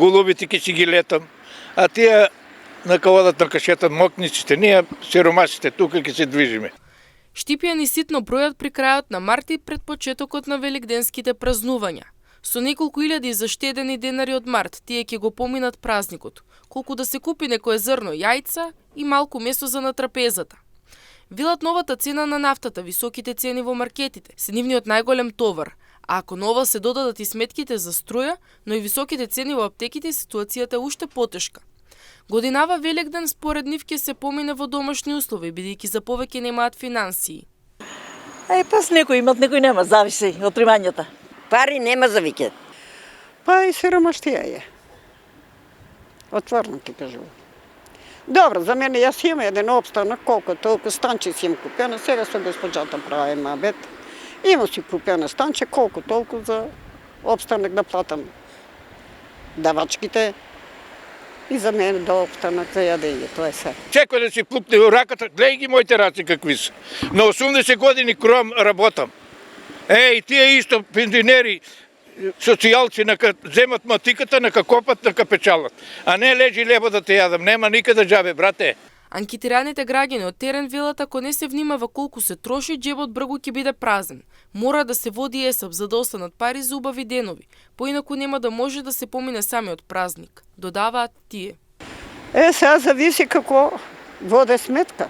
голубите ќе си ги летам, а тие нека одат на кашетат мокниците, ние сиромасите тука ќе се движиме. Штипјани ситно бројат при крајот на март и пред почетокот на великденските празнувања. Со неколку илјади заштедени денари од март, тие ќе го поминат празникот, колку да се купи некое зрно јајца и малку месо за на трапезата. Велат новата цена на нафтата, високите цени во маркетите, се нивниот најголем товар, а ако на ова се додадат и сметките за струја, но и високите цени во аптеките, ситуацијата е уште потешка. Годинава Великден според нив ќе се помине во домашни услови, бидејќи за повеќе немаат финансии. Пас некои имат, некои нема, зависи од примањата. Пари нема за викенд. Па и сиромаштија е. Отворно ти кажувам. Добро, за мене јас имам еден обстанок, колку толку станче си им купена, сега со госпоđата правим абет. Имам си купена станче, колку толку за обстанок да платам давачките и за мене да обстанок за јадење, тоа е се. Чекај да си плупне во раката, гледај ги моите раце какви се. На 80 години кром работам. Тие исто пензионери, социјалци, нека земат матиката, нека копат, нека печалат. А не лежи лебо да те јадам, нема никаде джабе, брате. Анкетираните граѓани од терен велат ако не се внимава колку се троши, џебот бргу ќе биде празен. Мора да се води есап за да останат пари за убави денови, поинаку нема да може да се помине самиот празник, додаваат тие. Сега зависи како воде сметка,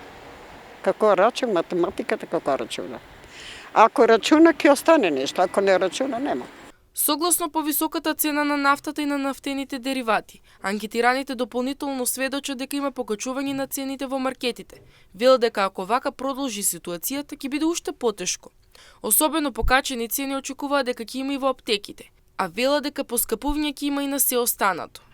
како рачун, математиката како рачуна. Ако рачуна ќе остане нешто, ако не рачуна нема. Согласно повисоката цена на нафтата и на нафтените деривати, анкетираните дополнително сведочат дека има покачување на цените во маркетите. Велат дека ако вака продолжи ситуацијата ќе биде уште потешко. Особено покачени цени очекуваат дека ќе има и во аптеките, а велат дека поскапување ќе има и на се останато.